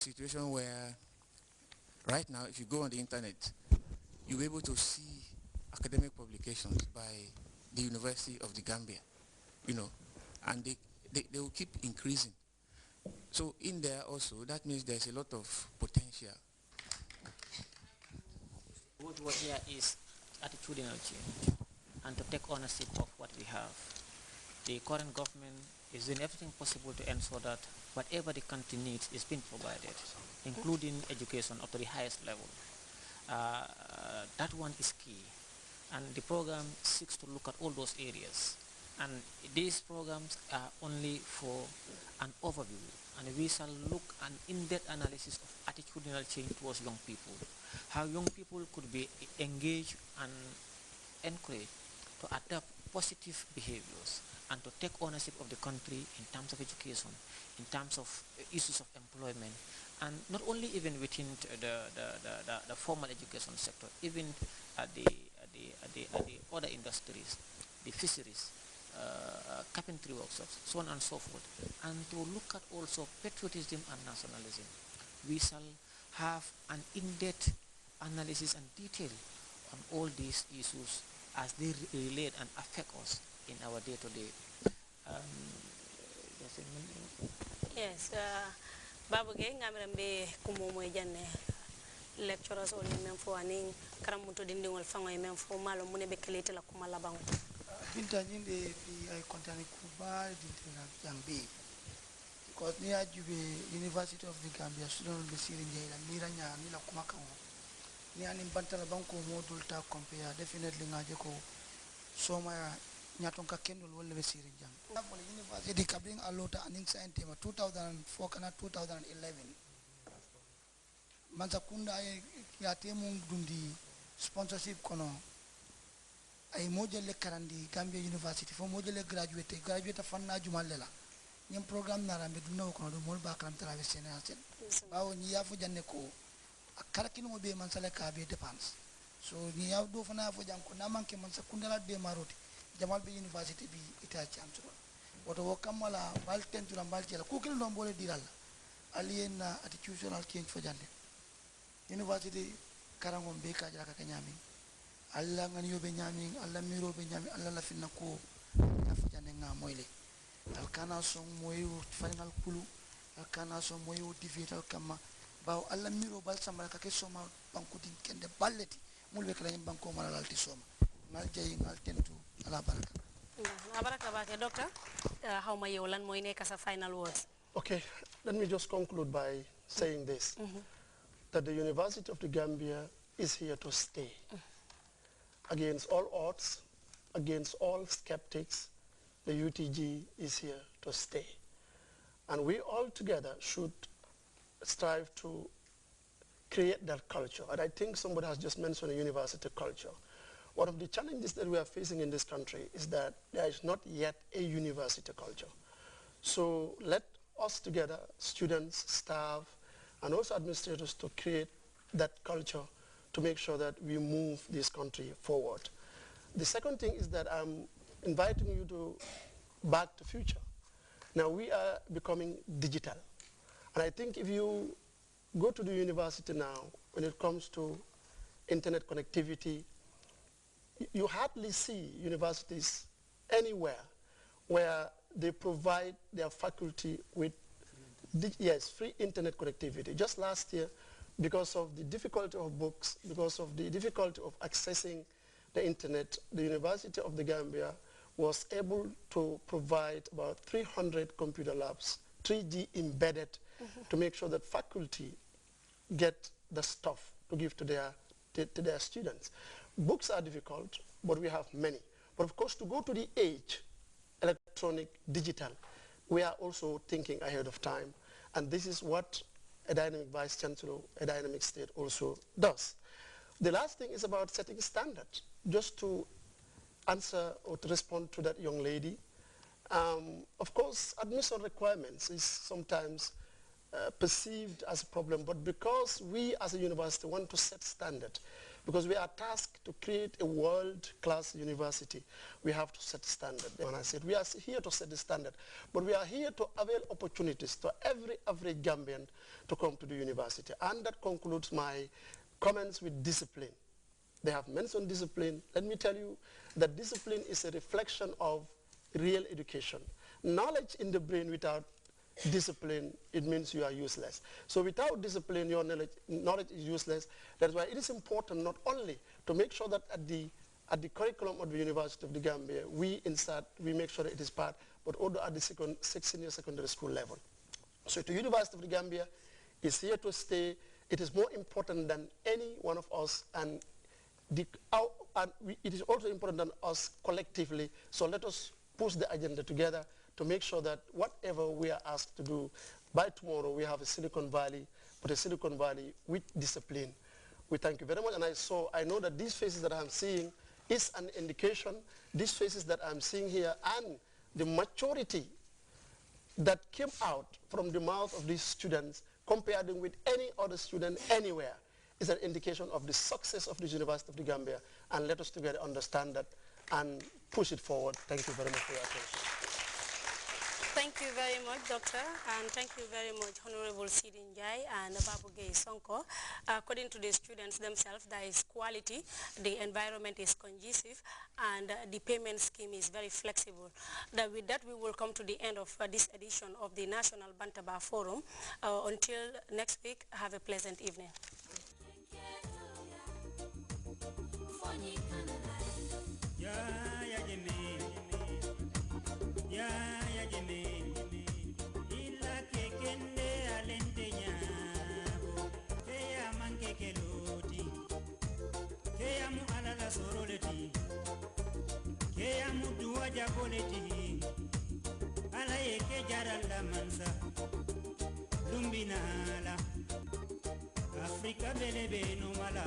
situation where right now, if you go on the internet, you'll be able to see academic publications by the University of the Gambia, you know, and they will keep increasing. So in there also, that means there's a lot of potential. What here is attitudinal change and to take ownership of what we have. The current government is doing everything possible to ensure that whatever the country needs is being provided, including education up to the highest level. That one is key. And the program seeks to look at all those areas. And these programs are only for an overview. And we shall look an in-depth analysis of attitudinal change towards young people. How young people could be engaged and encouraged to adopt positive behaviors and to take ownership of the country in terms of education, in terms of issues of employment, and not only even within the formal education sector, even at the other industries, the fisheries, carpentry workshops, so on and so forth, and to look at also patriotism and nationalism. We shall have an in-depth analysis and detail on all these issues as they relate and affect us in our day-to-day. Yes, Babu Gay, Nambe Kumo Jane, lecturers on men for aning Karamuto Dinding Fanga men for Malo Munebekele la Kumalabang. Vintage the Contani Kuba, Yambi. Because near University of the Gambia, student be seen in Miranya, Mila Kumaka. Near Bantala Banco Modulta compare, definitely Najeko, Soma Nyatonka Kendall will be seen in Jam. University Cabin Alota and Inside 2004 kana 2011. Manzakunda Yatemu Dundi sponsorship kono. Ay modele karandi Gambia University for modele graduate fanna jumalela nyam programme na rambe dunno ko do mol bakram traverser na sen bawo ni yafu janne ko akarakino mo be man sala ka be dépense so ni yaw do fana fo jam ko na manke man sa kundala de maroti jamal be university bi ita ci am so woto wo kamala bal tentura bal ci la ko kilo do mbole dilal aliena attitudinal change fo jande university karango be ka jaka ka nyami alla ngani yobe nyami alla miro be nyami alla la finna ko afa jande nga moyle al kana son moyo final kulu al kana son moyo divital kama baw alla miro bal sama ka ke soma banku din kende balleti mulbe kala nyam banko mala lalti soma ngal jey ngal tentu ala baraka baraka ba ke doctor how ma yow lan moy nek sa final words. Okay, let me just conclude by saying this, that the University of the Gambia is here to stay. Against all odds, against all skeptics, the UTG is here to stay. And we all together should strive to create that culture. And I think somebody has just mentioned a university culture. One of the challenges that we are facing in this country is that there is not yet a university culture. So let us together, students, staff, and also administrators, to create that culture to make sure that we move this country forward. The second thing is that I'm inviting you to back to future. Now we are becoming digital. And I think if you go to the university now, when it comes to internet connectivity, you hardly see universities anywhere where they provide their faculty with, free internet connectivity. Just last year, because of the difficulty of books, because of the difficulty of accessing the internet, the University of the Gambia was able to provide about 300 computer labs, 3G embedded, to make sure that faculty get the stuff to give to their students. Books are difficult, but we have many. But of course, to go to the age, electronic, digital, we are also thinking ahead of time. And this is what a dynamic vice chancellor, a dynamic state also does. The last thing is about setting standards. Just to answer or to respond to that young lady, of course, admission requirements is sometimes perceived as a problem, but because we as a university want to set standard, Because we are tasked to create a world-class university. We have to set standard. And I said, we are here to set the standard, but we are here to avail opportunities to every average Gambian to come to the university. And that concludes my comments with discipline. They have mentioned discipline. Let me tell you that discipline is a reflection of real education. Knowledge in the brain without discipline, it means you are useless. So without discipline, your knowledge is useless. That's why it is important not only to make sure that at the curriculum of the University of the Gambia, we make sure that it is part, but also at the senior secondary school level. So the University of the Gambia is here to stay. It is more important than any one of us, and it is also important than us collectively. So let us push the agenda together to make sure that whatever we are asked to do, by tomorrow we have a Silicon Valley, but a Silicon Valley with discipline. We thank you very much, and I know that these faces that I'm seeing is an indication, these faces that I'm seeing here, and the maturity that came out from the mouth of these students, compared them with any other student anywhere, is an indication of the success of the University of the Gambia, and let us together understand that and push it forward. Thank you very much for your attention. Thank you very much, Doctor, and thank you very much, Honorable Sidin Jai and Babu Gay Sonko. According to the students themselves, there is quality, the environment is conducive, and the payment scheme is very flexible. With that, we will come to the end of this edition of the National Bantaba Forum. Until next week, have a pleasant evening. Africa belebe no mala